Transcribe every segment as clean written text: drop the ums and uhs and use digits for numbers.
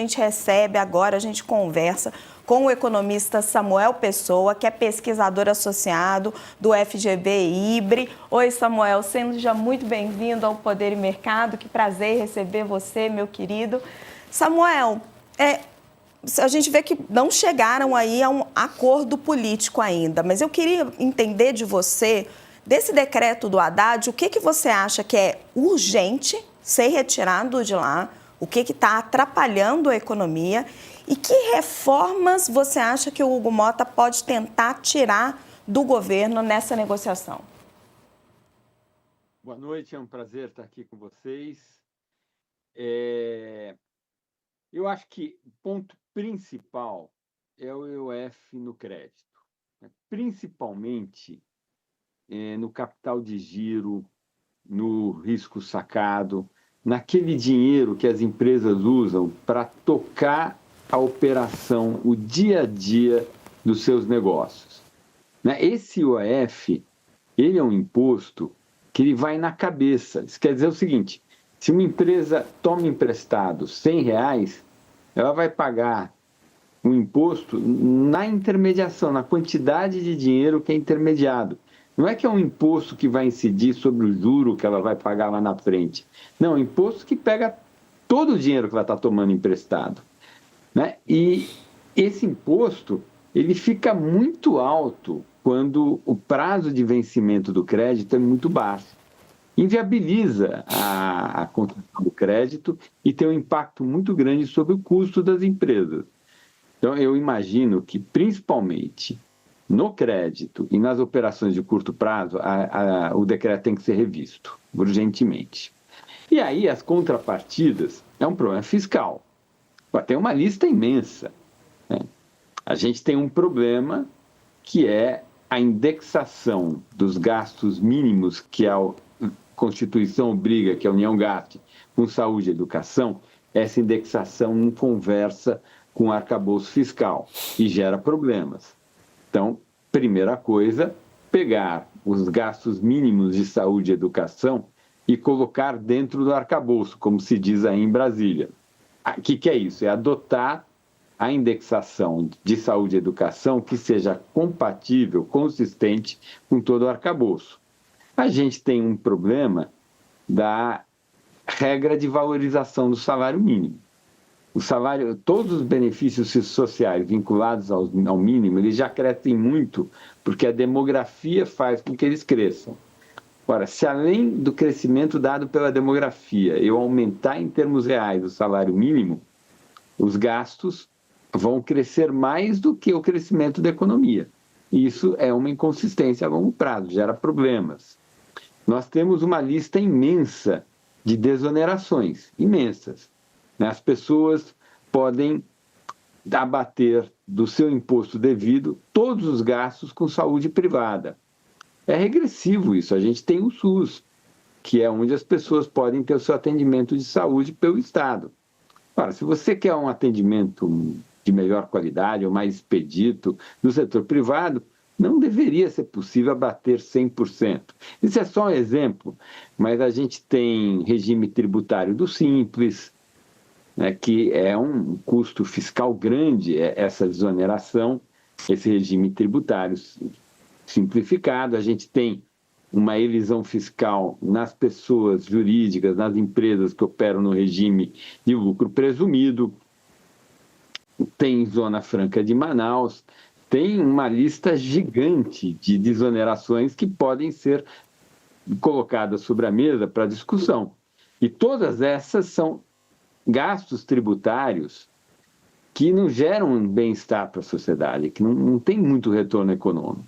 A gente recebe agora, a gente conversa com o economista Samuel Pessoa, que é pesquisador associado do FGV IBRE. Oi, Samuel, seja muito bem-vindo ao Poder e Mercado. Que prazer receber você, meu querido. Samuel, a gente vê que não chegaram aí a um acordo político ainda, mas eu queria entender de você, desse decreto do Haddad, o que você acha que é urgente ser retirado de lá? O que está atrapalhando a economia e que reformas você acha que o Hugo Motta pode tentar tirar do governo nessa negociação? Boa noite, é um prazer estar aqui com vocês. Eu acho que o ponto principal é o IOF no crédito, principalmente no capital de giro, no risco sacado, naquele dinheiro que as empresas usam para tocar a operação, o dia a dia dos seus negócios. Esse IOF, ele é um imposto que ele vai na cabeça. Isso quer dizer o seguinte, se uma empresa toma emprestado R$100, ela vai pagar um imposto na intermediação, na quantidade de dinheiro que é intermediado. Não é que é um imposto que vai incidir sobre o juro que ela vai pagar lá na frente. Não, é um imposto que pega todo o dinheiro que ela está tomando emprestado. E esse imposto, ele fica muito alto quando o prazo de vencimento do crédito é muito baixo. Inviabiliza a concessão do crédito e tem um impacto muito grande sobre o custo das empresas. Então, eu imagino que, principalmente no crédito e nas operações de curto prazo, o decreto tem que ser revisto urgentemente. E aí, as contrapartidas é um problema fiscal. Tem uma lista imensa. A gente tem um problema que é a indexação dos gastos mínimos que a Constituição obriga que a União gaste com saúde e educação. Essa indexação não conversa com o arcabouço fiscal e gera problemas. Então, primeira coisa, pegar os gastos mínimos de saúde e educação e colocar dentro do arcabouço, como se diz aí em Brasília. O que é isso? É adotar a indexação de saúde e educação que seja compatível, consistente com todo o arcabouço. A gente tem um problema da regra de valorização do salário mínimo. O salário, todos os benefícios sociais vinculados ao mínimo, eles já crescem muito, porque a demografia faz com que eles cresçam. Ora, se além do crescimento dado pela demografia, eu aumentar em termos reais o salário mínimo, os gastos vão crescer mais do que o crescimento da economia. Isso é uma inconsistência a longo prazo, gera problemas. Nós temos uma lista imensa de desonerações, imensas. As pessoas podem abater do seu imposto devido todos os gastos com saúde privada. É regressivo isso. A gente tem o SUS, que é onde as pessoas podem ter o seu atendimento de saúde pelo Estado. Ora, se você quer um atendimento de melhor qualidade ou mais expedito no setor privado, não deveria ser possível abater 100%. Isso é só um exemplo, mas a gente tem regime tributário do Simples, que é um custo fiscal grande, essa desoneração, esse regime tributário simplificado. A gente tem uma elisão fiscal nas pessoas jurídicas, nas empresas que operam no regime de lucro presumido, tem Zona Franca de Manaus, tem uma lista gigante de desonerações que podem ser colocadas sobre a mesa para discussão. E todas essas são gastos tributários que não geram um bem-estar para a sociedade, que não tem muito retorno econômico.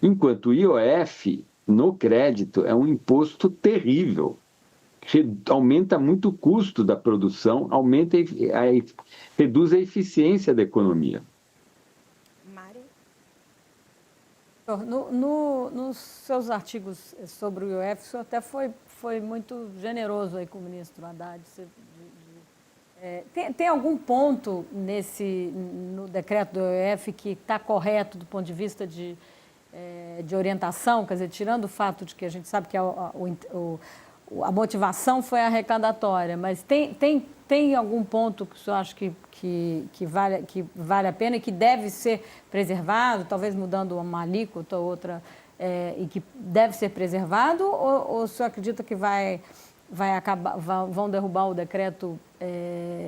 Enquanto o IOF, no crédito, é um imposto terrível. Aumenta muito o custo da produção, reduz a eficiência da economia. Mari? Nos seus artigos sobre o IOF, o senhor até foi muito generoso aí com o ministro Haddad. Tem algum ponto no decreto do IOF que está correto do ponto de vista de orientação? Quer dizer, tirando o fato de que a gente sabe que o a motivação foi arrecadatória, mas tem algum ponto que o senhor acha que vale a pena e que deve ser preservado, talvez mudando uma alíquota ou outra, e que deve ser preservado, ou o senhor acredita que vão derrubar o decreto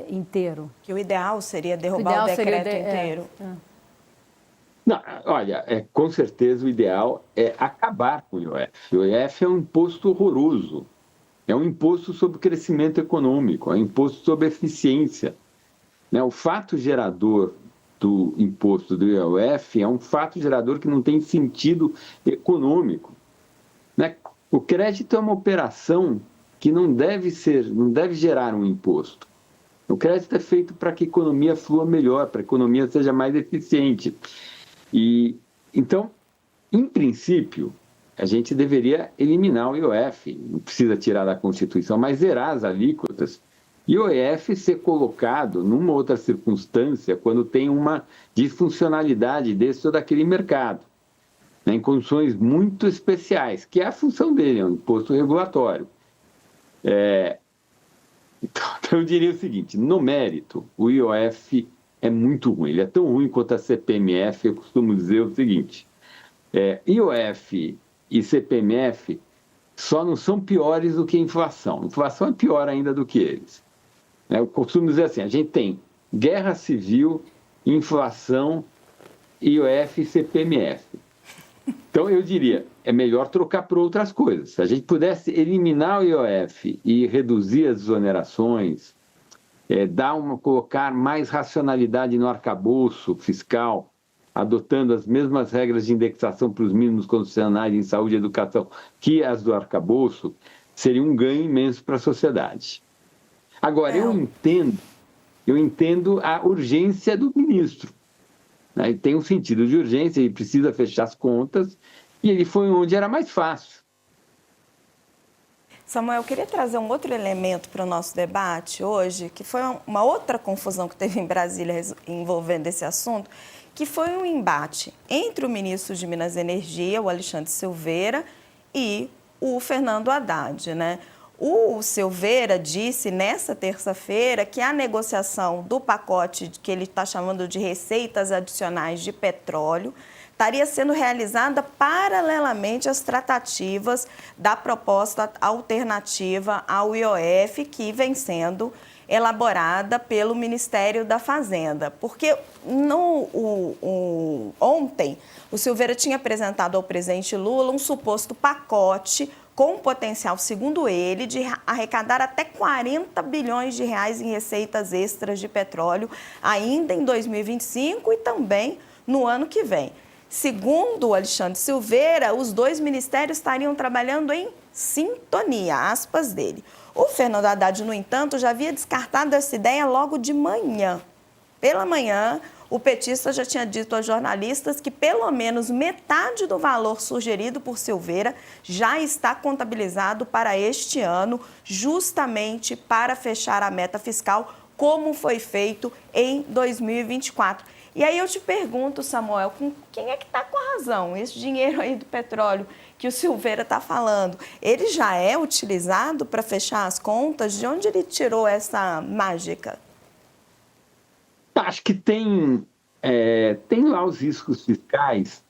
inteiro? Que o ideal seria derrubar o decreto inteiro. Não, olha, com certeza o ideal é acabar com o IOF. O IOF é um imposto horroroso. É um imposto sobre crescimento econômico, é um imposto sobre eficiência. Né? O fato gerador do imposto do IOF é um fato gerador que não tem sentido econômico. Né? O crédito é uma operação que não deve gerar um imposto. O crédito é feito para que a economia flua melhor, para que a economia seja mais eficiente. Então, em princípio, a gente deveria eliminar o IOF, não precisa tirar da Constituição, mas zerar as alíquotas. E o IOF ser colocado numa outra circunstância, quando tem uma disfuncionalidade desse ou daquele mercado, né, em condições muito especiais, que é a função dele, é um imposto regulatório. Então, eu diria o seguinte, no mérito, o IOF é muito ruim, ele é tão ruim quanto a CPMF. Eu costumo dizer o seguinte, IOF e CPMF só não são piores do que a inflação. A inflação é pior ainda do que eles. Eu costumo dizer assim, a gente tem guerra civil, inflação, IOF e CPMF. Então, eu diria, é melhor trocar por outras coisas. Se a gente pudesse eliminar o IOF e reduzir as desonerações, colocar mais racionalidade no arcabouço fiscal, adotando as mesmas regras de indexação para os mínimos condicionais em saúde e educação que as do arcabouço, seria um ganho imenso para a sociedade. Agora, eu entendo a urgência do ministro. Né? Tem um sentido de urgência, ele precisa fechar as contas, e ele foi onde era mais fácil. Samuel, eu queria trazer um outro elemento para o nosso debate hoje, que foi uma outra confusão que teve em Brasília envolvendo esse assunto, que foi um embate entre o ministro de Minas e Energia, o Alexandre Silveira, e o Fernando Haddad, né? O Silveira disse nessa terça-feira que a negociação do pacote que ele está chamando de receitas adicionais de petróleo estaria sendo realizada paralelamente às tratativas da proposta alternativa ao IOF, que vem sendo elaborada pelo Ministério da Fazenda. Porque ontem o Silveira tinha apresentado ao presidente Lula um suposto pacote com potencial, segundo ele, de arrecadar até 40 bilhões de reais em receitas extras de petróleo ainda em 2025 e também no ano que vem. Segundo o Alexandre Silveira, os dois ministérios estariam trabalhando em sintonia, aspas dele. O Fernando Haddad, no entanto, já havia descartado essa ideia logo de manhã. Pela manhã, o petista já tinha dito aos jornalistas que pelo menos metade do valor sugerido por Silveira já está contabilizado para este ano, justamente para fechar a meta fiscal, como foi feito em 2024. E aí eu te pergunto, Samuel, quem é que está com a razão? Esse dinheiro aí do petróleo que o Silveira está falando, ele já é utilizado para fechar as contas? De onde ele tirou essa mágica? Acho que tem lá os riscos fiscais,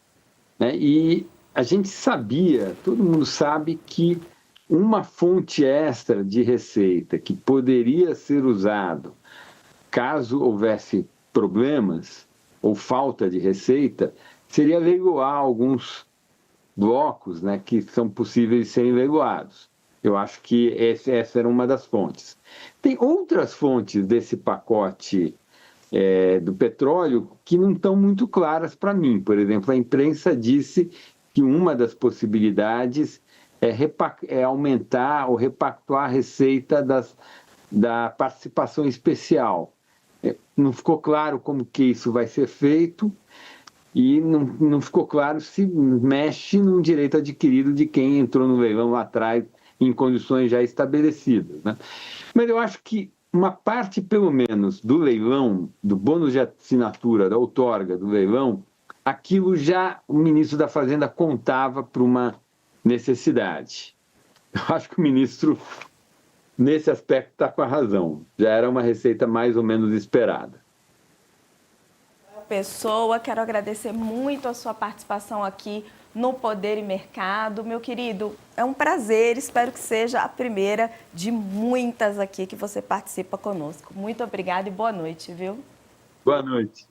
né? E a gente sabia, todo mundo sabe que uma fonte extra de receita que poderia ser usado caso houvesse problemas ou falta de receita, seria leiloar alguns blocos, né, que são possíveis de serem leiloados. Eu acho que essa era uma das fontes. Tem outras fontes desse pacote do petróleo que não estão muito claras para mim. Por exemplo, a imprensa disse que uma das possibilidades é aumentar ou repactuar a receita da participação especial. Não ficou claro como que isso vai ser feito e não ficou claro se mexe num direito adquirido de quem entrou no leilão lá atrás em condições já estabelecidas, né? Mas eu acho que uma parte, pelo menos, do leilão, do bônus de assinatura, da outorga do leilão, aquilo já o ministro da Fazenda contava para uma necessidade. Eu acho que o ministro, nesse aspecto, está com a razão. Já era uma receita mais ou menos esperada. Pessoa, quero agradecer muito a sua participação aqui no Poder e Mercado. Meu querido, é um prazer, espero que seja a primeira de muitas aqui que você participa conosco. Muito obrigada e boa noite, viu? Boa noite.